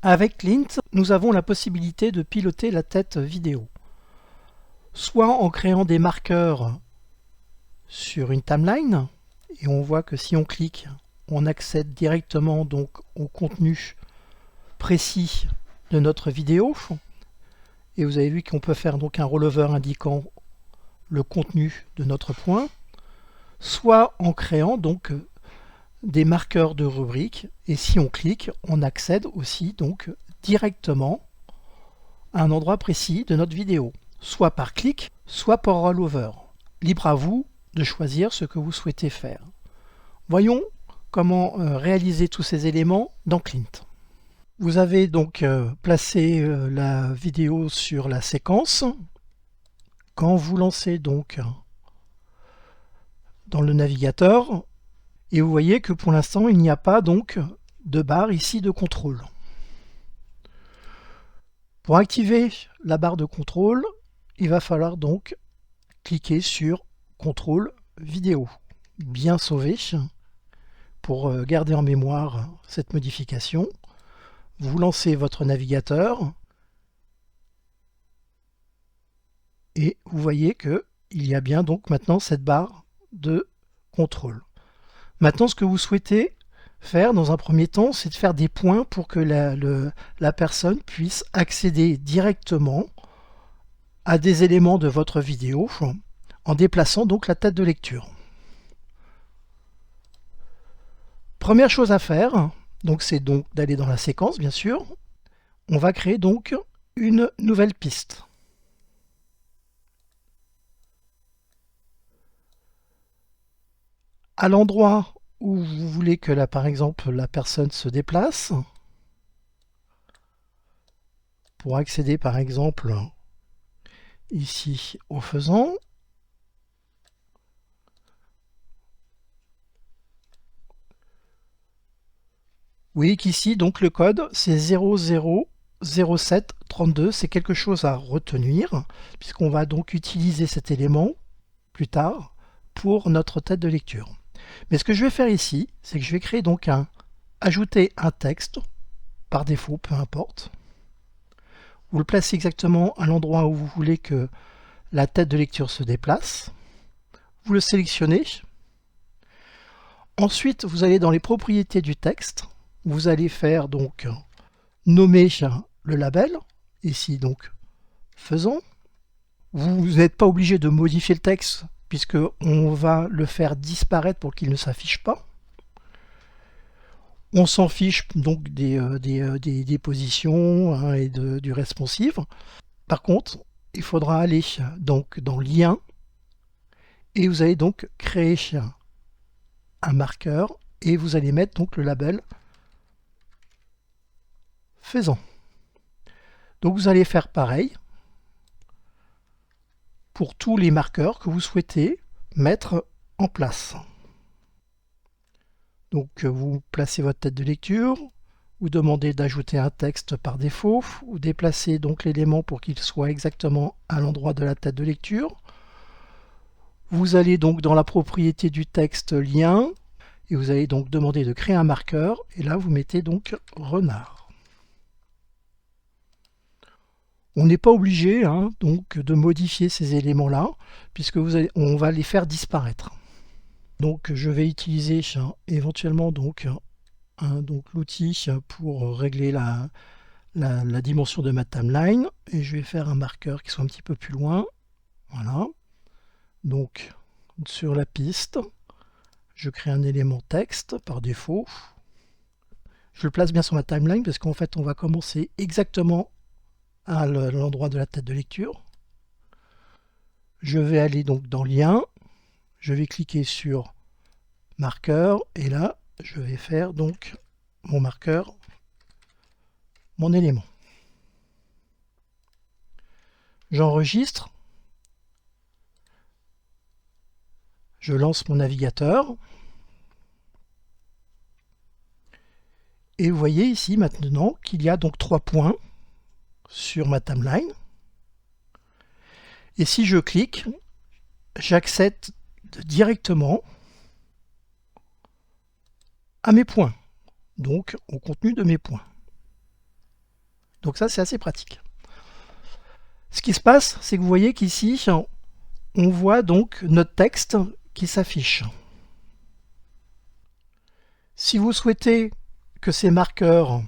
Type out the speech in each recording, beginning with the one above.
Avec Lint, nous avons la possibilité de piloter la tête vidéo, soit en créant des marqueurs sur une timeline, et on voit que si on clique, on accède directement donc au contenu précis de notre vidéo, et vous avez vu qu'on peut faire donc un rollover indiquant le contenu de notre point, soit en créant donc des marqueurs de rubrique, et si on clique, on accède aussi donc directement à un endroit précis de notre vidéo, soit par clic, soit par rollover. Libre à vous de choisir ce que vous souhaitez faire. Voyons comment réaliser tous ces éléments dans Clint. Vous avez donc placé la vidéo sur la séquence. Quand vous lancez donc dans le navigateur, et vous voyez que pour l'instant il n'y a pas donc de barre ici de contrôle. Pour activer la barre de contrôle, il va falloir donc cliquer sur contrôle vidéo, bien sauvé, pour garder en mémoire cette modification. Vous lancez votre navigateur et vous voyez que il y a bien donc maintenant cette barre de contrôle. Maintenant, ce que vous souhaitez faire dans un premier temps, c'est de faire des points pour que la personne puisse accéder directement à des éléments de votre vidéo en déplaçant donc la tête de lecture. Première chose à faire, donc c'est donc d'aller dans la séquence, bien sûr. On va créer donc une nouvelle piste. À l'endroit où vous voulez que par exemple la personne se déplace, pour accéder par exemple ici au faisant, vous voyez qu'ici donc le code c'est 000732, c'est quelque chose à retenir puisqu'on va donc utiliser cet élément plus tard pour notre tête de lecture. Mais ce que je vais faire ici, c'est que je vais créer donc ajouter un texte par défaut, peu importe. Vous le placez exactement à l'endroit où vous voulez que la tête de lecture se déplace. Vous le sélectionnez. Ensuite, vous allez dans les propriétés du texte. Vous allez faire donc nommer le label. Ici donc faisant. Vous n'êtes pas obligé de modifier le texte puisque on va le faire disparaître pour qu'il ne s'affiche pas. On s'en fiche donc des positions et du responsive. Par contre, il faudra aller donc dans lien et vous allez donc créer un marqueur et vous allez mettre donc le label faisant. Donc vous allez faire pareil pour tous les marqueurs que vous souhaitez mettre en place. Donc vous placez votre tête de lecture, vous demandez d'ajouter un texte par défaut, vous déplacez donc l'élément pour qu'il soit exactement à l'endroit de la tête de lecture. Vous allez donc dans la propriété du texte lien, et vous allez donc demander de créer un marqueur, et là vous mettez donc renard. On n'est pas obligé donc de modifier ces éléments-là, puisque on va les faire disparaître. Donc je vais utiliser éventuellement donc l'outil pour régler la dimension de ma timeline, et je vais faire un marqueur qui soit un petit peu plus loin. Voilà. Donc sur la piste, je crée un élément texte par défaut. Je le place bien sur ma timeline parce qu'en fait on va commencer exactement à l'endroit de la tête de lecture. Je vais aller donc dans lien, je vais cliquer sur marqueur et là je vais faire donc mon marqueur, mon élément. J'enregistre, je lance mon navigateur et vous voyez ici maintenant qu'il y a donc 3 points sur ma timeline. Et si je clique, j'accède directement à mes points, donc au contenu de mes points. Donc ça, c'est assez pratique. Ce qui se passe, c'est que vous voyez qu'ici, on voit donc notre texte qui s'affiche. Si vous souhaitez que ces marqueurs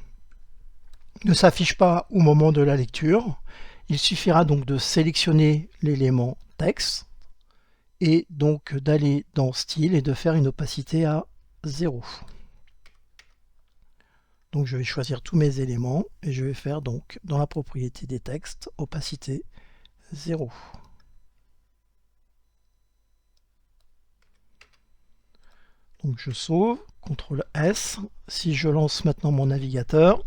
ne s'affichent pas au moment de la lecture, il suffira donc de sélectionner l'élément texte et donc d'aller dans Style et de faire une opacité à 0. Donc je vais choisir tous mes éléments et je vais faire donc dans la propriété des textes, opacité 0. Donc je sauve, CTRL S. Si je lance maintenant mon navigateur,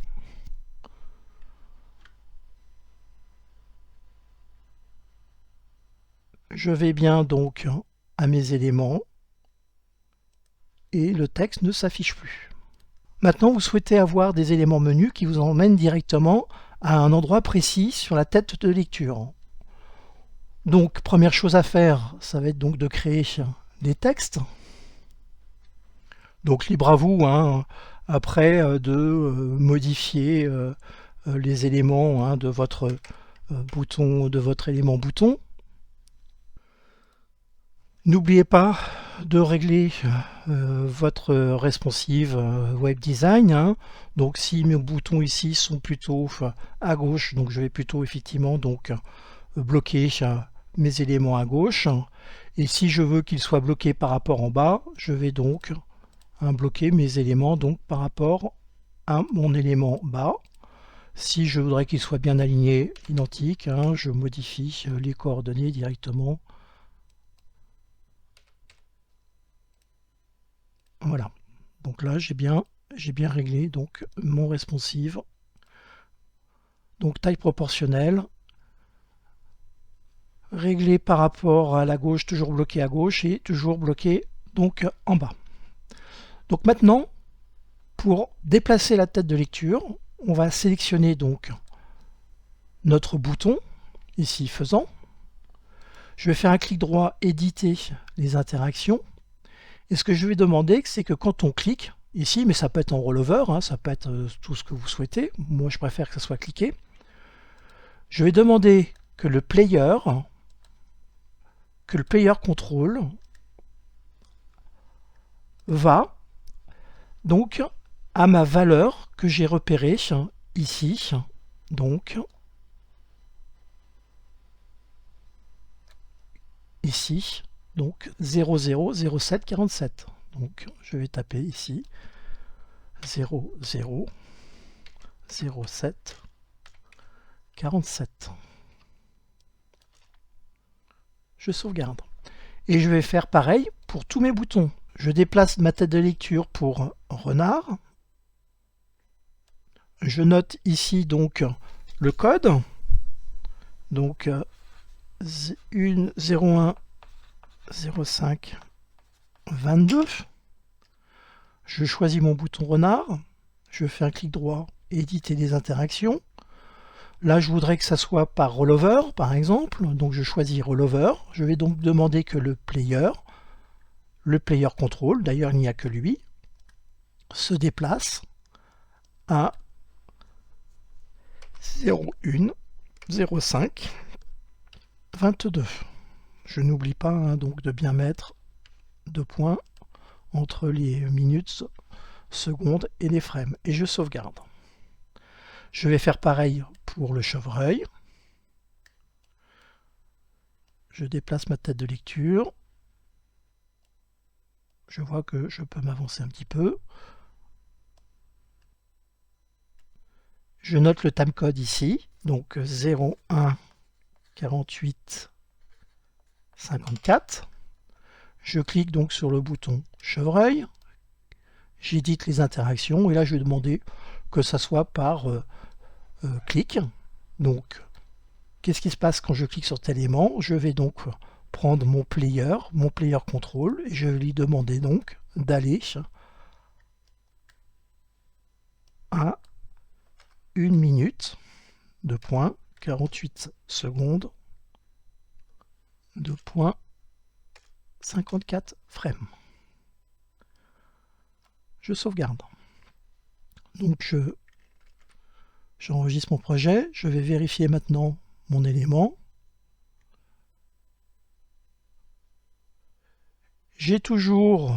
je vais bien donc à mes éléments et le texte ne s'affiche plus. Maintenant, vous souhaitez avoir des éléments menus qui vous emmènent directement à un endroit précis sur la tête de lecture. Donc, première chose à faire, ça va être donc de créer des textes. Donc, libre à vous, hein, après de modifier les éléments de votre bouton, de votre élément bouton. N'oubliez pas de régler votre responsive web design. Hein. Donc si mes boutons ici sont plutôt à gauche, donc je vais plutôt effectivement donc bloquer mes éléments à gauche. Et si je veux qu'ils soient bloqués par rapport en bas, je vais donc bloquer mes éléments donc par rapport à mon élément bas. Si je voudrais qu'ils soient bien alignés, identiques, hein, je modifie les coordonnées directement. Voilà, donc là j'ai bien réglé donc mon responsive. Donc taille proportionnelle, réglé par rapport à la gauche, toujours bloqué à gauche et toujours bloqué donc en bas. Donc maintenant, pour déplacer la tête de lecture, on va sélectionner donc notre bouton, ici faisant. Je vais faire un clic droit, éditer les interactions. Et ce que je vais demander, c'est que quand on clique, ici, mais ça peut être en rollover, hein, ça peut être tout ce que vous souhaitez, moi je préfère que ça soit cliqué, je vais demander que le player control va donc à ma valeur que j'ai repérée ici, donc ici, donc 000747. Donc je vais taper ici 000747. Je sauvegarde. Et je vais faire pareil pour tous mes boutons. Je déplace ma tête de lecture pour renard. Je note ici donc le code. Donc 01 05 22. Je choisis mon bouton renard. Je fais un clic droit, éditer des interactions. Là, je voudrais que ça soit par rollover, par exemple. Donc, je choisis rollover. Je vais donc demander que le player control, d'ailleurs, il n'y a que lui, se déplace à 01 05 22. Je n'oublie pas donc de bien mettre 2 points entre les minutes, secondes et les frames. Et je sauvegarde. Je vais faire pareil pour le chevreuil. Je déplace ma tête de lecture. Je vois que je peux m'avancer un petit peu. Je note le timecode ici, donc 01 48 54. Je clique donc sur le bouton chevreuil. J'édite les interactions et là je vais demander que ça soit par clic. Donc qu'est-ce qui se passe quand je clique sur cet élément? Je vais donc prendre mon player control, et je vais lui demander donc d'aller à 1 minute, 2.48 secondes, 2.54 frames. Je sauvegarde. Donc je J'enregistre mon projet, je vais vérifier maintenant mon élément. J'ai toujours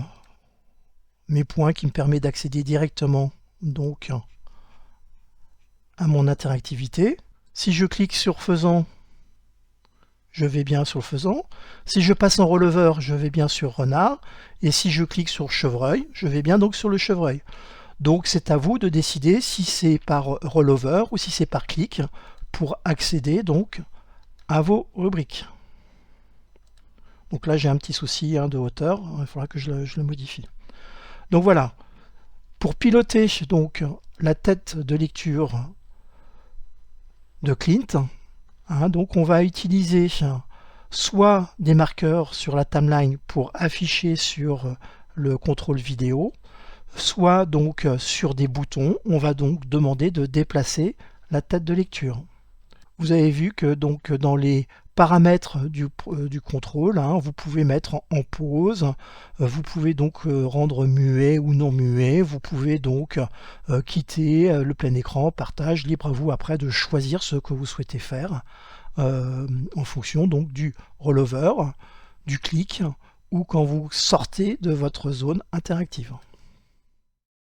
mes points qui me permettent d'accéder directement donc à mon interactivité. Si je clique sur faisant, je vais bien sur le faisant. Si je passe en releveur, je vais bien sur renard. Et si je clique sur chevreuil, je vais bien donc sur le chevreuil. Donc c'est à vous de décider si c'est par rollover ou si c'est par clic pour accéder donc à vos rubriques. Donc là j'ai un petit souci de hauteur, il faudra que je le modifie. Donc voilà, pour piloter donc la tête de lecture de Clint, donc on va utiliser soit des marqueurs sur la timeline pour afficher sur le contrôle vidéo, soit donc sur des boutons, on va donc demander de déplacer la tête de lecture. Vous avez vu que donc dans les paramètres du contrôle, vous pouvez mettre en pause, vous pouvez donc rendre muet ou non muet, vous pouvez donc quitter le plein écran, partage, libre à vous après de choisir ce que vous souhaitez faire en fonction donc du rollover, du clic ou quand vous sortez de votre zone interactive.